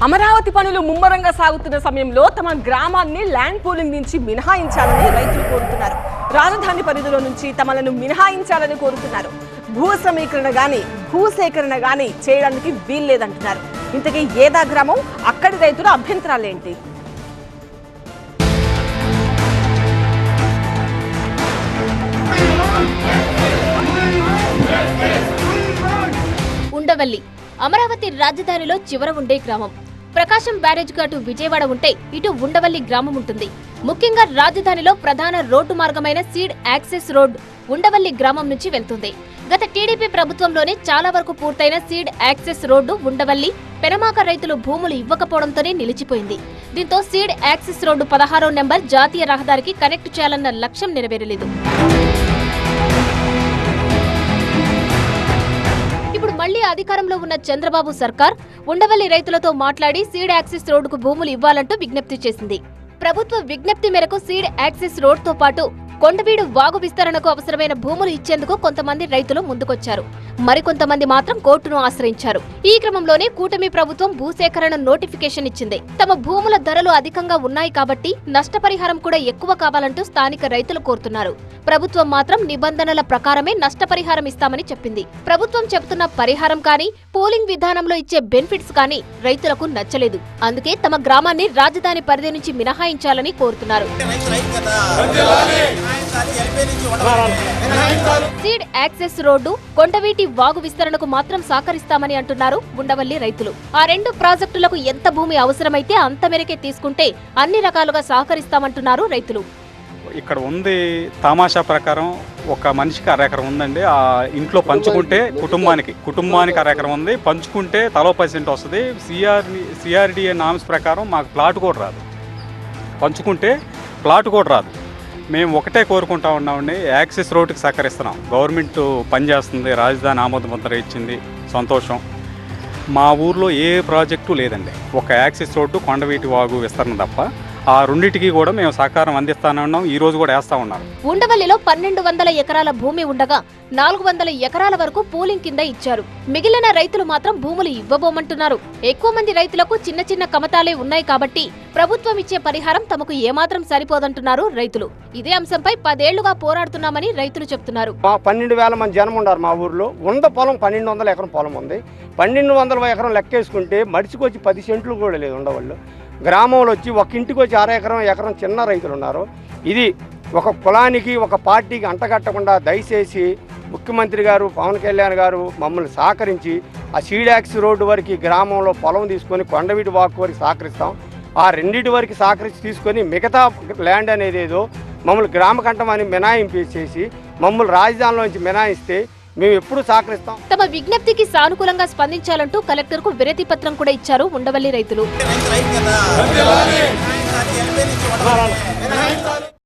అమరావతి పనులు ముమ్మరంగా సాగుతున్న సమయంలో తమ గ్రామాన్ని ల్యాండ్ పూలింగ్ నుంచి మినహాయించాలని రైతులు కోరుతున్నారు. రాజధాని పరిధిలో నుంచి తమలను మినహాయించాలని కోరుతున్నారు. భూ సేకరణ గాని చేయడానికి వీల్లేదంటున్నారు. ఇంతకీ ఏదా గ్రామం, అక్కడి రైతుల అభ్యంతరాలేంటి? ఉండవల్లి అమరావతి రాజధానిలో చివర ఉండే గ్రామం. ప్రకాశం బ్యారేజ్ కు అటు విజయవాడ ఉంటే ఇటు ఉండవల్లి గ్రామం ఉంటుంది. ముఖ్యంగా రాజధానిలో ప్రధాన రోడ్డు మార్గమైన సీడ్ యాక్సెస్ రోడ్ ఉండవల్లి గ్రామం నుంచి వెళ్తుంది. గత టీడీపీ ప్రభుత్వంలోనే చాలా వరకు పూర్తయిన seed access road Undavalli Penamaka రైతులు భూములు ఇవ్వకపోవడంతోనే నిలిచిపోయింది. దీంతో సీడ్ యాక్సెస్ రోడ్డు 16వ నెంబర్ జాతీయ రహదారికి కనెక్ట్ చేయాలన్న లక్ష్యం నెరవేరలేదు. ఇప్పుడు మళ్లీ అధికారంలో ఉన్న చంద్రబాబు సర్కార్ ఉండవల్లి రైతులతో మాట్లాడి సీడ్ యాక్సెస్ రోడ్డుకు భూములు ఇవ్వాలంటూ విజ్ఞప్తి చేసింది. ప్రభుత్వ విజ్ఞప్తి మేరకు సీడ్ యాక్సెస్ రోడ్ తో పాటు కొండవీడు వాగు విస్తరణకు అవసరమైన భూములు ఇచ్చేందుకు కొంతమంది రైతులు ముందుకొచ్చారు. మరికొంతమంది మాత్రం కోర్టును ఆశ్రయించారు. ఈ క్రమంలోనే కూటమి ప్రభుత్వం భూసేకరణ నోటిఫికేషన్ ఇచ్చింది. తమ భూముల ధరలు అధికంగా ఉన్నాయి కాబట్టి నష్టపరిహారం కూడా ఎక్కువ కావాలంటూ స్థానిక రైతులు కోరుతున్నారు. ప్రభుత్వం మాత్రం నిబంధనల ప్రకారమే నష్టపరిహారం ఇస్తామని చెప్పింది. ప్రభుత్వం చెబుతున్న పరిహారం కానీ, పోలింగ్ విధానంలో ఇచ్చే బెనిఫిట్స్ కానీ రైతులకు నచ్చలేదు. అందుకే తమ గ్రామాన్ని రాజధాని పరిధి నుంచి మినహాయించాలని కోరుతున్నారు. Seed access road, Kondaveeti Vagu విస్తరణకు మాత్రం సహకరిస్తామని అంటున్నారు ఉండవల్లి రైతులు. ఆ రెండు ప్రాజెక్టులకు ఎంత భూమి అవసరమైతే అంత మేరకే తీసుకుంటే అన్ని రకాలుగా సహకరిస్తామంటున్నారు రైతులు. ఇక్కడ ఉంది తమాషా ప్రకారం ఒక మనిషికి అరెకరం ఉందండి. ఆ ఇంట్లో పంచుకుంటే కుటుంబానికి అరెకరం ఉంది. పంచుకుంటే తలో 10% వస్తుంది. సిఆర్డిఏ నామ్స్ ప్రకారం మాకు ప్లాట్ కూడా రాదు. పంచుకుంటే ప్లాట్ కూడా రాదు. మేము ఒకటే కోరుకుంటా ఉన్నామండి, యాక్సెస్ రోడ్డుకి సహకరిస్తున్నాం. గవర్నమెంట్ పనిచేస్తుంది, రాజధాని ఆమోద ముద్ర ఇచ్చింది, సంతోషం. మా ఊర్లో ఏ ప్రాజెక్టు లేదండి. ఒక యాక్సెస్ రోడ్డు, కొండవీటి వాగు విస్తరణ తప్ప ఆ రెండింటికి కూడా మేము సహకారం అందిస్తానే ఉన్నాం. ఈ రోజు కూడా వేస్తా ఉన్నారు. ఉండవల్లిలో 1200 ఎకరాల భూమి ఉండగా 400 ఎకరాల వరకు పూలింగ్ కింద ఇచ్చారు. మిగిలిన రైతులు మాత్రం భూములు ఇవ్వబోమంటున్నారు. ఎక్కువ మంది రైతులకు చిన్న చిన్న కమతాలే ఉన్నాయి కాబట్టి ప్రభుత్వం ఇచ్చే పరిహారం తమకు ఏమాత్రం సరిపోదంటున్నారు రైతులు. ఇదే అంశంపై 10 ఏళ్లుగా పోరాడుతున్నామని రైతులు చెప్తున్నారు. 12,000 మంది జనం ఉన్నారు మా ఊర్లో. ఉన్న పొలం 1200 ఎకరం పొలం ఉంది. 1200 ఎకరం లెక్కేసుకుంటే మడిచికొచ్చి 10 సెంట్లు కూడా లేదు ఉండవల్లి గ్రామంలో. వచ్చి ఒక ఇంటికి వచ్చి ఎకరం చిన్న రైతులు ఉన్నారు. ఇది ఒక కులానికి ఒక పార్టీకి అంటగట్టకుండా దయచేసి ముఖ్యమంత్రి గారు పవన్ కళ్యాణ్ గారు మమ్మల్ని సహకరించి ఆ సీడ్ యాక్సెస్ రోడ్డు వరకు గ్రామంలో పొలం తీసుకొని కొండవీటి వాకు వరకు సహకరిస్తాం. ఆ రెండింటి వరకు సహకరించి తీసుకొని మిగతా ల్యాండ్ అనేది ఏదో మమ్మల్ని గ్రామ కంఠమని మినాయింపు చేసి మమ్మల్ని రాజధానిలో నుంచి మినాయిస్తే మేము ఎప్పుడు సహకరిస్తాం. తమ విజ్ఞప్తికి సానుకూలంగా స్పందించాలంటూ కలెక్టర్ కు వినతి పత్రం కూడా ఇచ్చారు ఉండవల్లి రైతులు.